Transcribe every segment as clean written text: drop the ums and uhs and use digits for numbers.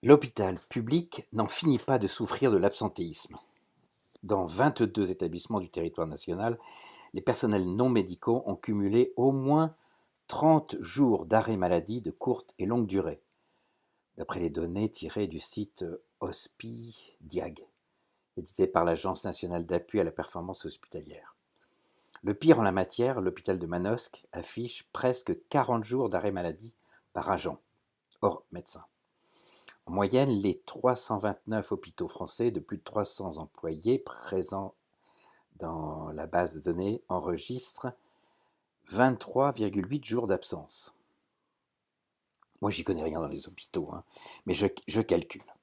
L'hôpital public n'en finit pas de souffrir de l'absentéisme. Dans 22 établissements du territoire national, les personnels non médicaux ont cumulé au moins 30 jours d'arrêt maladie de courte et longue durée, d'après les données tirées du site Hospidiag, édité par l'Agence nationale d'appui à la performance hospitalière. Le pire en la matière, l'hôpital de Manosque affiche presque 40 jours d'arrêt maladie par agent, hors médecin. En moyenne, les 329 hôpitaux français de plus de 300 employés présents dans la base de données enregistrent 23,8 jours d'absence. Moi, j'y connais rien dans les hôpitaux, hein, mais je calcule.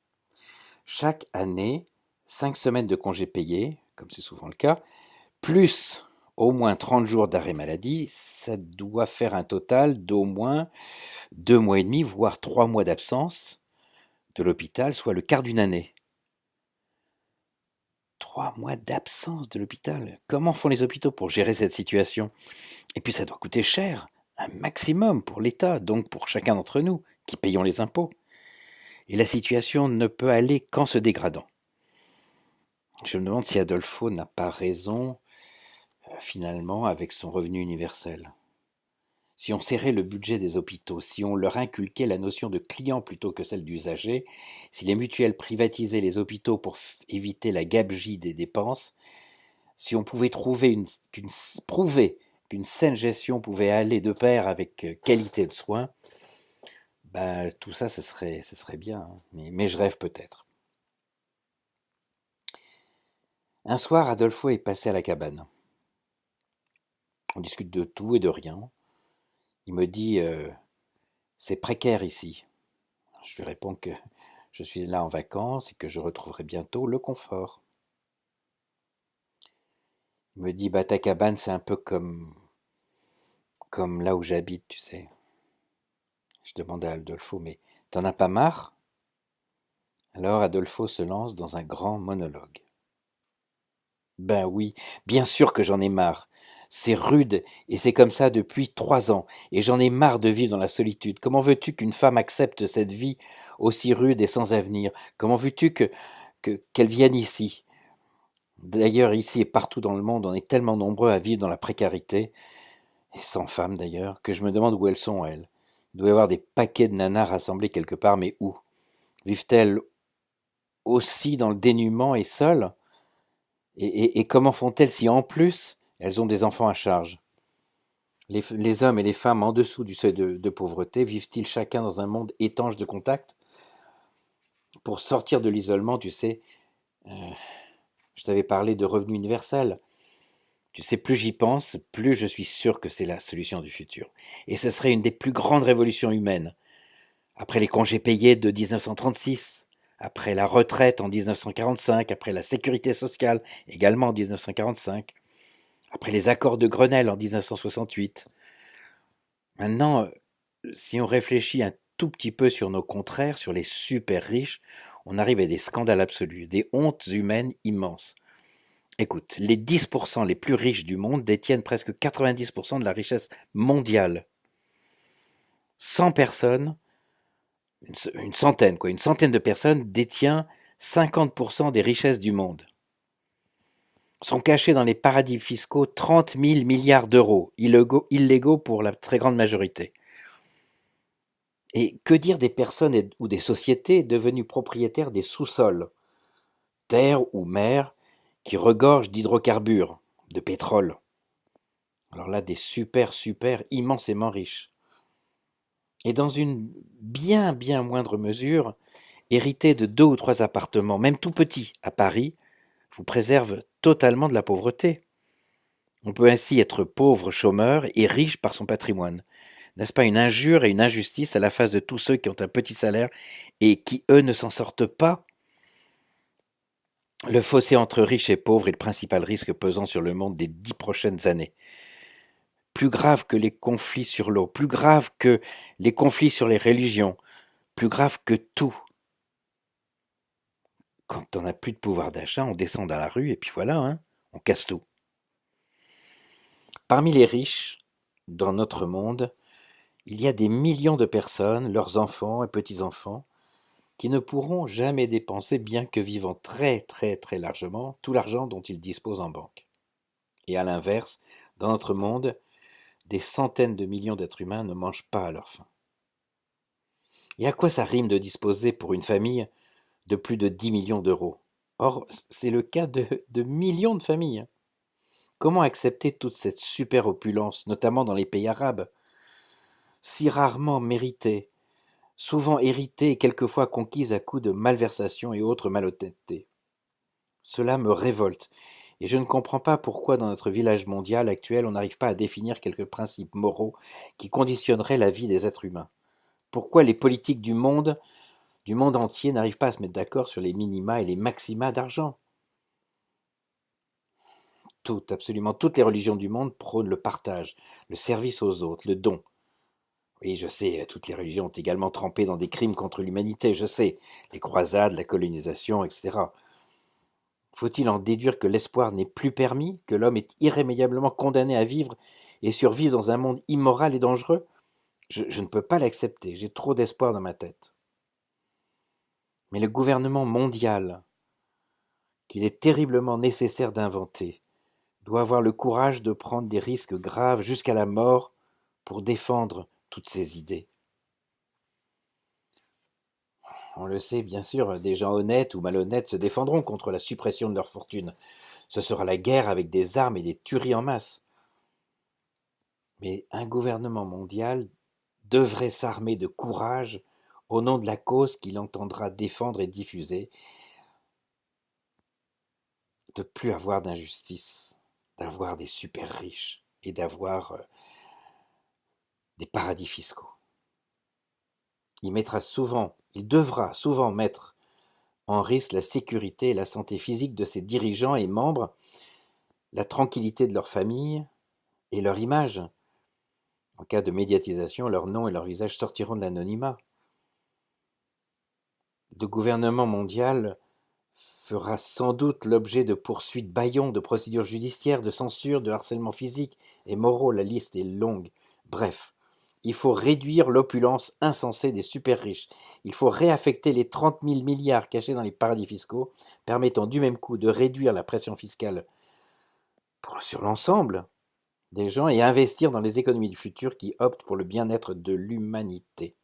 Chaque année, 5 semaines de congés payés, comme c'est souvent le cas, plus au moins 30 jours d'arrêt maladie, ça doit faire un total d'au moins 2 mois et demi, voire 3 mois d'absence de l'hôpital, soit le quart d'une année. 3 mois d'absence de l'hôpital. Comment font les hôpitaux pour gérer cette situation? Et puis ça doit coûter cher, un maximum pour l'État, donc pour chacun d'entre nous, qui payons les impôts. Et la situation ne peut aller qu'en se dégradant. Je me demande si Adolfo n'a pas raison, finalement, avec son revenu universel. Si on serrait le budget des hôpitaux, si on leur inculquait la notion de client plutôt que celle d'usager, si les mutuelles privatisaient les hôpitaux pour éviter la gabegie des dépenses, si on pouvait prouver qu'une saine gestion pouvait aller de pair avec qualité de soins, ben, tout ça, ce serait bien, hein. Mais je rêve peut-être. Un soir, Adolfo est passé à la cabane. On discute de tout et de rien. Il me dit c'est précaire ici. Je lui réponds que je suis là en vacances et que je retrouverai bientôt le confort. Il me dit bah ta cabane c'est un peu comme là où j'habite, tu sais. Je demande à Adolfo mais t'en as pas marre? Alors Adolfo se lance dans un grand monologue. Ben oui, bien sûr que j'en ai marre. C'est rude et c'est comme ça depuis 3 ans. Et j'en ai marre de vivre dans la solitude. Comment veux-tu qu'une femme accepte cette vie aussi rude et sans avenir? Comment veux-tu qu'elle vienne ici? D'ailleurs, ici et partout dans le monde, on est tellement nombreux à vivre dans la précarité, et sans femme d'ailleurs, que je me demande où elles sont, elles. Il doit y avoir des paquets de nanas rassemblés quelque part, mais où? Vivent-elles aussi dans le dénuement et seules? Et comment font-elles si en plus elles ont des enfants à charge? Les hommes et les femmes en dessous du seuil de pauvreté vivent-ils chacun dans un monde étanche de contact? Pour sortir de l'isolement, tu sais, euh, je t'avais parlé de revenu universel. Tu sais, plus j'y pense, plus je suis sûr que c'est la solution du futur. Et ce serait une des plus grandes révolutions humaines. Après les congés payés de 1936, après la retraite en 1945, après la sécurité sociale également en 1945, après les accords de Grenelle en 1968. Maintenant, si on réfléchit un tout petit peu sur nos contraires, sur les super riches, on arrive à des scandales absolus, des hontes humaines immenses. Écoute, les 10% les plus riches du monde détiennent presque 90% de la richesse mondiale. 100 personnes, une centaine, quoi, une centaine de personnes détient 50% des richesses du monde. Sont cachés dans les paradis fiscaux 30 000 milliards d'euros, illégaux pour la très grande majorité. Et que dire des personnes ou des sociétés devenues propriétaires des sous-sols, terre ou mer, qui regorgent d'hydrocarbures, de pétrole. Alors là, des super immensément riches. Et dans une bien moindre mesure, hériter de 2 ou 3 appartements, même tout petits, à Paris, vous préserve totalement de la pauvreté. On peut ainsi être pauvre, chômeur et riche par son patrimoine. N'est-ce pas une injure et une injustice à la face de tous ceux qui ont un petit salaire et qui, eux, ne s'en sortent pas? Le fossé entre riches et pauvres est le principal risque pesant sur le monde des 10 prochaines années. Plus grave que les conflits sur l'eau, plus grave que les conflits sur les religions, plus grave que tout. Quand on n'a plus de pouvoir d'achat, on descend dans la rue et puis voilà, hein, on casse tout. Parmi les riches, dans notre monde, il y a des millions de personnes, leurs enfants et petits-enfants, qui ne pourront jamais dépenser, bien que vivant très très très largement, tout l'argent dont ils disposent en banque. Et à l'inverse, dans notre monde, des centaines de millions d'êtres humains ne mangent pas à leur faim. Et à quoi ça rime de disposer pour une famille de plus de 10 millions d'euros? Or, c'est le cas de millions de familles. Comment accepter toute cette super opulence, notamment dans les pays arabes, si rarement méritée, souvent héritée et quelquefois conquise à coups de malversation et autres malhonnêtetés? Cela me révolte, et je ne comprends pas pourquoi dans notre village mondial actuel on n'arrive pas à définir quelques principes moraux qui conditionneraient la vie des êtres humains. Pourquoi les politiques du monde entier n'arrivent pas à se mettre d'accord sur les minima et les maxima d'argent? Toutes, absolument toutes les religions du monde prônent le partage, le service aux autres, le don. Oui, je sais, toutes les religions ont également trempé dans des crimes contre l'humanité, je sais, les croisades, la colonisation, etc. Faut-il en déduire que l'espoir n'est plus permis, que l'homme est irrémédiablement condamné à vivre et survivre dans un monde immoral et dangereux? Je ne peux pas l'accepter, j'ai trop d'espoir dans ma tête. Mais le gouvernement mondial, qu'il est terriblement nécessaire d'inventer, doit avoir le courage de prendre des risques graves jusqu'à la mort pour défendre toutes ces idées. On le sait, bien sûr, des gens honnêtes ou malhonnêtes se défendront contre la suppression de leur fortune. Ce sera la guerre avec des armes et des tueries en masse. Mais un gouvernement mondial devrait s'armer de courage au nom de la cause qu'il entendra défendre et diffuser, de plus avoir d'injustice, d'avoir des super riches et d'avoir des paradis fiscaux. Il devra souvent mettre en risque la sécurité et la santé physique de ses dirigeants et membres, la tranquillité de leur famille et leur image. En cas de médiatisation, leur nom et leur visage sortiront de l'anonymat. Le gouvernement mondial fera sans doute l'objet de poursuites bâillons, de procédures judiciaires, de censure, de harcèlement physique et moraux, la liste est longue. Bref, il faut réduire l'opulence insensée des super riches. Il faut réaffecter les 30 000 milliards cachés dans les paradis fiscaux, permettant du même coup de réduire la pression fiscale sur l'ensemble des gens et investir dans les économies du futur qui optent pour le bien-être de l'humanité.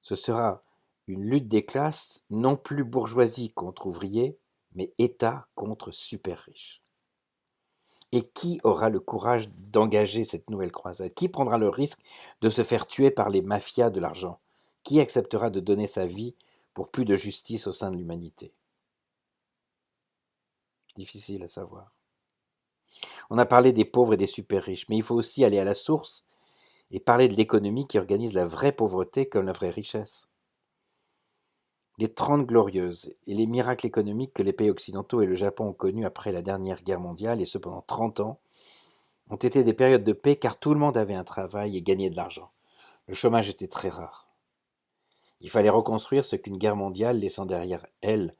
Ce sera une lutte des classes, non plus bourgeoisie contre ouvriers, mais État contre super riches. Et qui aura le courage d'engager cette nouvelle croisade? Qui prendra le risque de se faire tuer par les mafias de l'argent? Qui acceptera de donner sa vie pour plus de justice au sein de l'humanité? Difficile à savoir. On a parlé des pauvres et des super riches, mais il faut aussi aller à la source et parler de l'économie qui organise la vraie pauvreté comme la vraie richesse. Les 30 glorieuses et les miracles économiques que les pays occidentaux et le Japon ont connus après la dernière guerre mondiale, et ce pendant 30 ans, ont été des périodes de paix car tout le monde avait un travail et gagnait de l'argent. Le chômage était très rare. Il fallait reconstruire ce qu'une guerre mondiale, laissant derrière elle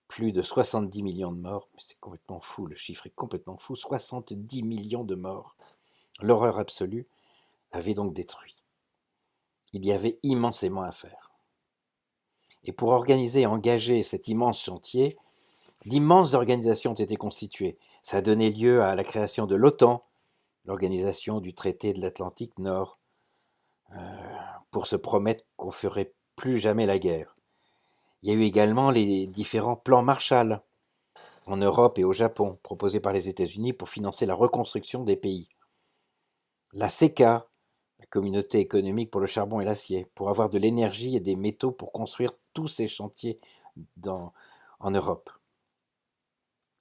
plus de 70 millions de morts, mais c'est complètement fou, le chiffre est complètement fou, 70 millions de morts. L'horreur absolue avait donc détruit. Il y avait immensément à faire. Et pour organiser et engager cet immense chantier, d'immenses organisations ont été constituées. Ça a donné lieu à la création de l'OTAN, l'organisation du traité de l'Atlantique Nord, pour se promettre qu'on ne ferait plus jamais la guerre. Il y a eu également les différents plans Marshall en Europe et au Japon, proposés par les États-Unis pour financer la reconstruction des pays. La CECA, la communauté économique pour le charbon et l'acier, pour avoir de l'énergie et des métaux pour construire tous ces chantiers en Europe.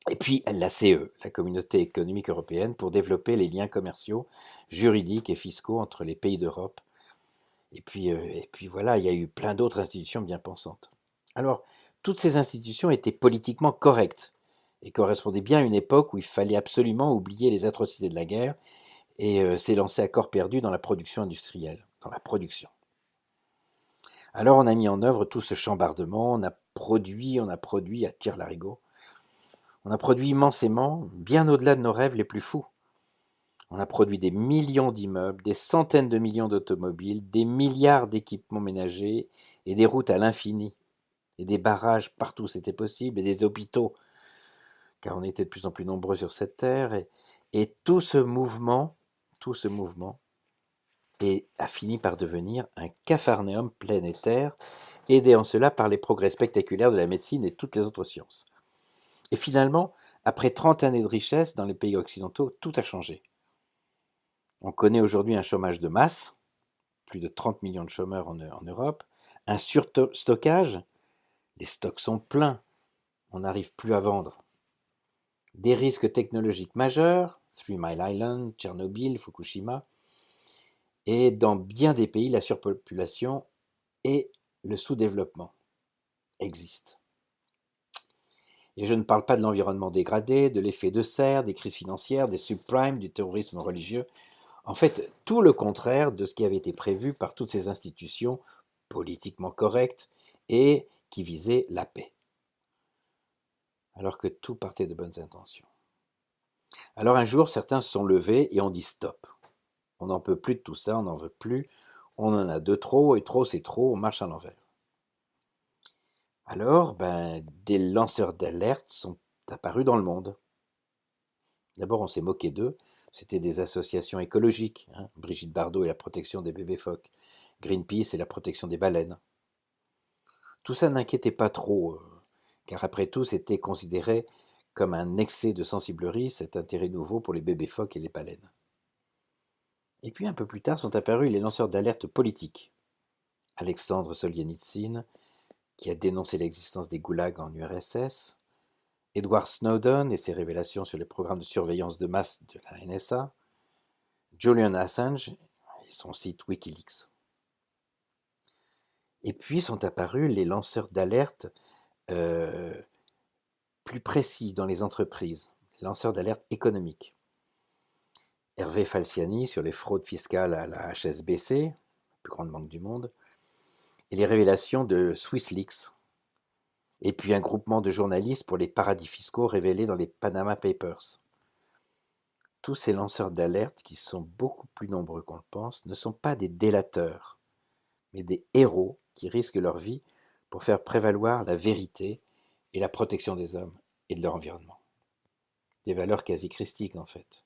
Et puis la CE, la communauté économique européenne, pour développer les liens commerciaux, juridiques et fiscaux entre les pays d'Europe. Et puis voilà, il y a eu plein d'autres institutions bien pensantes. Alors, toutes ces institutions étaient politiquement correctes et correspondaient bien à une époque où il fallait absolument oublier les atrocités de la guerre et s'élancer à corps perdu dans la production industrielle, dans la production. Alors on a mis en œuvre tout ce chambardement, on a produit à tire-larigot. On a produit immensément, bien au-delà de nos rêves les plus fous. On a produit des millions d'immeubles, des centaines de millions d'automobiles, des milliards d'équipements ménagers et des routes à l'infini, et des barrages partout c'était possible, et des hôpitaux, car on était de plus en plus nombreux sur cette terre, et tout ce mouvement a fini par devenir un capharnaüm planétaire, aidé en cela par les progrès spectaculaires de la médecine et toutes les autres sciences. Et finalement, après 30 années de richesse dans les pays occidentaux, tout a changé. On connaît aujourd'hui un chômage de masse, plus de 30 millions de chômeurs en Europe, un surstockage, les stocks sont pleins, on n'arrive plus à vendre. Des risques technologiques majeurs, Three Mile Island, Tchernobyl, Fukushima, et dans bien des pays, la surpopulation et le sous-développement existent. Et je ne parle pas de l'environnement dégradé, de l'effet de serre, des crises financières, des subprimes, du terrorisme religieux. En fait, tout le contraire de ce qui avait été prévu par toutes ces institutions politiquement correctes et qui visaient la paix. Alors que tout partait de bonnes intentions. Alors un jour, certains se sont levés et ont dit stop. On n'en peut plus de tout ça, on n'en veut plus, on en a de trop, et trop c'est trop, on marche à l'envers. Alors, des lanceurs d'alerte sont apparus dans le monde. D'abord, on s'est moqué d'eux, c'était des associations écologiques, hein. Brigitte Bardot et la protection des bébés phoques, Greenpeace et la protection des baleines. Tout ça n'inquiétait pas trop, car après tout, c'était considéré comme un excès de sensiblerie, cet intérêt nouveau pour les bébés phoques et les baleines. Et puis un peu plus tard sont apparus les lanceurs d'alerte politiques. Alexandre Solzhenitsyn, qui a dénoncé l'existence des goulags en URSS, Edward Snowden et ses révélations sur les programmes de surveillance de masse de la NSA, Julian Assange et son site Wikileaks. Et puis sont apparus les lanceurs d'alerte plus précis dans les entreprises, les lanceurs d'alerte économiques. Hervé Falciani sur les fraudes fiscales à la HSBC, la plus grande banque du monde, et les révélations de SwissLeaks, et puis un groupement de journalistes pour les paradis fiscaux révélés dans les Panama Papers. Tous ces lanceurs d'alerte, qui sont beaucoup plus nombreux qu'on le pense, ne sont pas des délateurs, mais des héros qui risquent leur vie pour faire prévaloir la vérité et la protection des hommes et de leur environnement. Des valeurs quasi christiques en fait.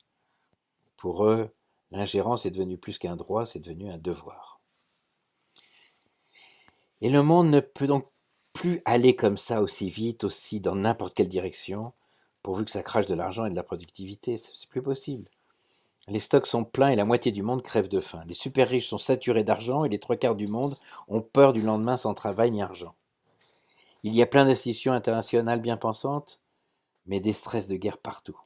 Pour eux, l'ingérence est devenue plus qu'un droit, c'est devenu un devoir. Et le monde ne peut donc plus aller comme ça aussi vite, aussi dans n'importe quelle direction, pourvu que ça crache de l'argent et de la productivité. C'est plus possible. Les stocks sont pleins et la moitié du monde crève de faim. Les super riches sont saturés d'argent et les trois quarts du monde ont peur du lendemain sans travail ni argent. Il y a plein d'institutions internationales bien pensantes, mais des stress de guerre partout.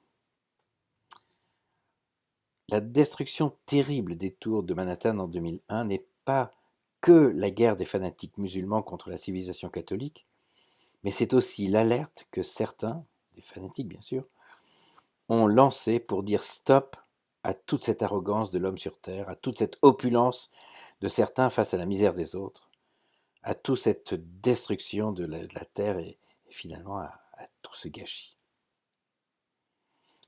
La destruction terrible des tours de Manhattan en 2001 n'est pas que la guerre des fanatiques musulmans contre la civilisation catholique, mais c'est aussi l'alerte que certains, des fanatiques bien sûr, ont lancée pour dire stop à toute cette arrogance de l'homme sur Terre, à toute cette opulence de certains face à la misère des autres, à toute cette destruction de la Terre et finalement à tout ce gâchis.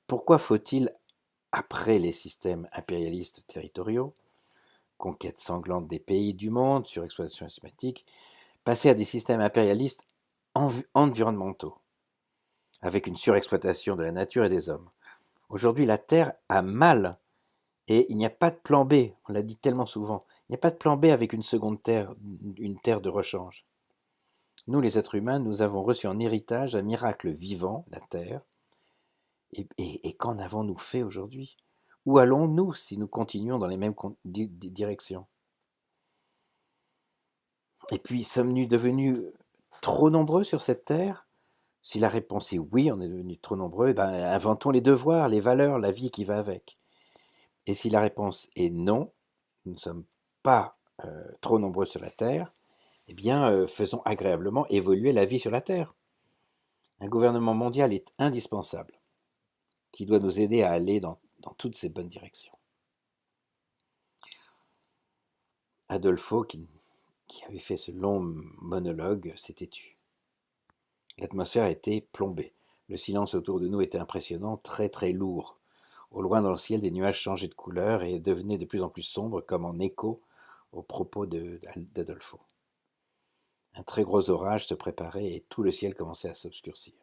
Pourquoi faut-il, après les systèmes impérialistes territoriaux, conquête sanglante des pays du monde, surexploitation systématique, passer à des systèmes impérialistes environnementaux, avec une surexploitation de la nature et des hommes? Aujourd'hui, la Terre a mal et il n'y a pas de plan B, on l'a dit tellement souvent, il n'y a pas de plan B avec une seconde Terre, une Terre de rechange. Nous, les êtres humains, nous avons reçu en héritage un miracle vivant, la Terre, et qu'en avons-nous fait aujourd'hui? Où allons-nous si nous continuons dans les mêmes directions? Et puis, sommes-nous devenus trop nombreux sur cette Terre? Si la réponse est oui, on est devenus trop nombreux, inventons les devoirs, les valeurs, la vie qui va avec. Et si la réponse est non, nous ne sommes pas trop nombreux sur la Terre, eh bien, faisons agréablement évoluer la vie sur la Terre. Un gouvernement mondial est indispensable, qui doit nous aider à aller dans toutes ces bonnes directions. Adolfo, qui avait fait ce long monologue, s'était tu. L'atmosphère était plombée. Le silence autour de nous était impressionnant, très très lourd. Au loin dans le ciel, des nuages changeaient de couleur et devenaient de plus en plus sombres, comme en écho aux propos d'Adolfo. Un très gros orage se préparait et tout le ciel commençait à s'obscurcir.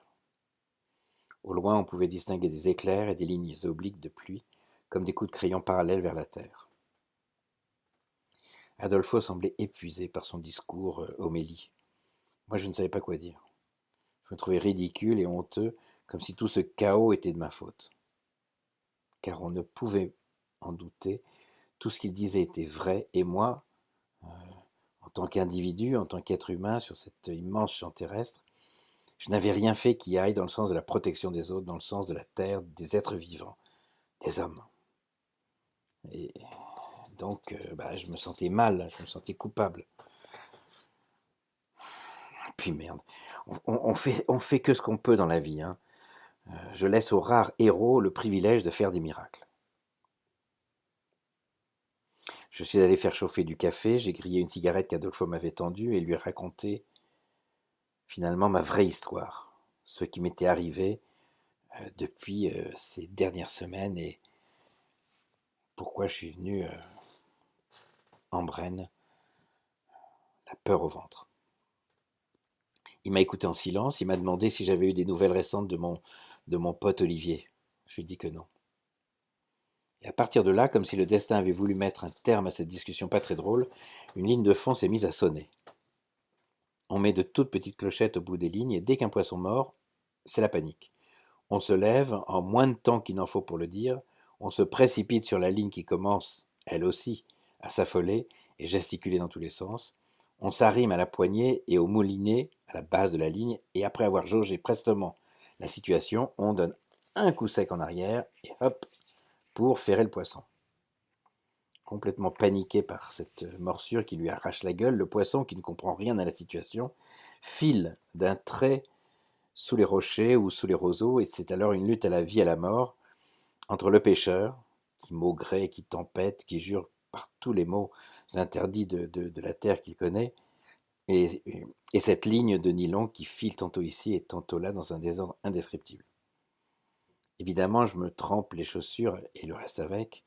Au loin, on pouvait distinguer des éclairs et des lignes obliques de pluie, comme des coups de crayon parallèles vers la terre. Adolfo semblait épuisé par son discours homélie. Moi, je ne savais pas quoi dire. Je me trouvais ridicule et honteux, comme si tout ce chaos était de ma faute. Car on ne pouvait en douter, tout ce qu'il disait était vrai, et moi, en tant qu'individu, en tant qu'être humain sur cet immense champ terrestre, je n'avais rien fait qui aille dans le sens de la protection des autres, dans le sens de la terre, des êtres vivants, des hommes. Et donc, je me sentais mal, je me sentais coupable. Puis merde, on fait que ce qu'on peut dans la vie. Hein. Je laisse aux rares héros le privilège de faire des miracles. Je suis allé faire chauffer du café, j'ai grillé une cigarette qu'Adolfo m'avait tendue et lui raconté finalement ma vraie histoire, ce qui m'était arrivé depuis ces dernières semaines et pourquoi je suis venu en Brenne, la peur au ventre. Il m'a écouté en silence, il m'a demandé si j'avais eu des nouvelles récentes de mon pote Olivier. Je lui ai dit que non. Et à partir de là, comme si le destin avait voulu mettre un terme à cette discussion pas très drôle, une ligne de fond s'est mise à sonner. On met de toutes petites clochettes au bout des lignes et dès qu'un poisson mord, c'est la panique. On se lève, en moins de temps qu'il n'en faut pour le dire, on se précipite sur la ligne qui commence, elle aussi, à s'affoler et gesticuler dans tous les sens. On s'arrime à la poignée et au moulinet, à la base de la ligne, et après avoir jaugé prestement la situation, on donne un coup sec en arrière et hop, pour ferrer le poisson. Complètement paniqué par cette morsure qui lui arrache la gueule, le poisson, qui ne comprend rien à la situation, file d'un trait sous les rochers ou sous les roseaux, et c'est alors une lutte à la vie et à la mort entre le pêcheur, qui maugrait, qui tempête, qui jure par tous les mots interdits de la terre qu'il connaît, et, et cette ligne de nylon qui file tantôt ici et tantôt là dans un désordre indescriptible. Évidemment, je me trempe les chaussures et le reste avec.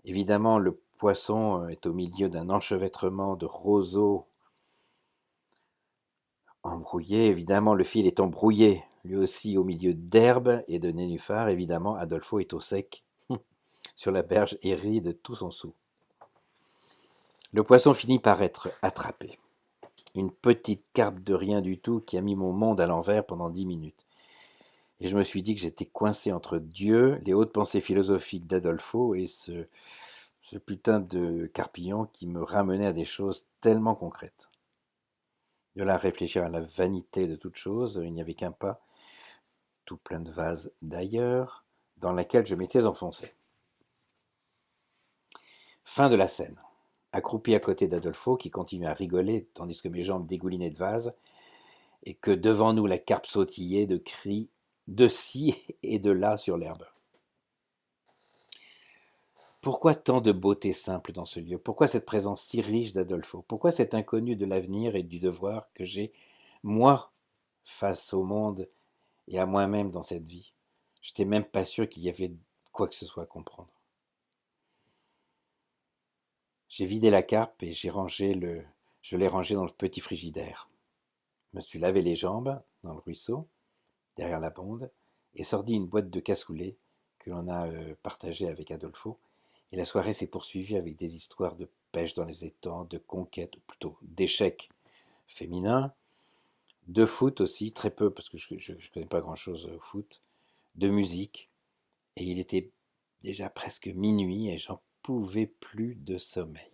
Évidemment, le poisson est au milieu d'un enchevêtrement de roseaux embrouillés. Évidemment, le fil est embrouillé, lui aussi au milieu d'herbes et de nénuphars. Évidemment, Adolfo est au sec, sur la berge et rit de tout son sou. Le poisson finit par être attrapé. Une petite carpe de rien du tout qui a mis mon monde à l'envers pendant 10 minutes. Et je me suis dit que j'étais coincé entre Dieu, les hautes pensées philosophiques d'Adolfo et ce putain de carpillon qui me ramenait à des choses tellement concrètes. De là à réfléchir à la vanité de toute chose, il n'y avait qu'un pas, tout plein de vases d'ailleurs, dans laquelle je m'étais enfoncé. Fin de la scène. Accroupi à côté d'Adolfo, qui continuait à rigoler tandis que mes jambes dégoulinaient de vases, et que devant nous la carpe sautillait de cris de ci et de là sur l'herbe. Pourquoi tant de beauté simple dans ce lieu? Pourquoi cette présence si riche d'Adolfo? Pourquoi cet inconnu de l'avenir et du devoir que j'ai, moi, face au monde et à moi-même dans cette vie? Je n'étais même pas sûr qu'il y avait quoi que ce soit à comprendre. J'ai vidé la carpe et je l'ai rangée dans le petit frigidaire. Je me suis lavé les jambes dans le ruisseau, derrière la bonde, et sorti une boîte de cassoulet que l'on a partagée avec Adolfo. Et la soirée s'est poursuivie avec des histoires de pêche dans les étangs, de conquêtes, ou plutôt d'échecs féminins, de foot aussi, très peu parce que je ne connais pas grand-chose au foot, de musique. Et il était déjà presque minuit et j'en pouvais plus de sommeil.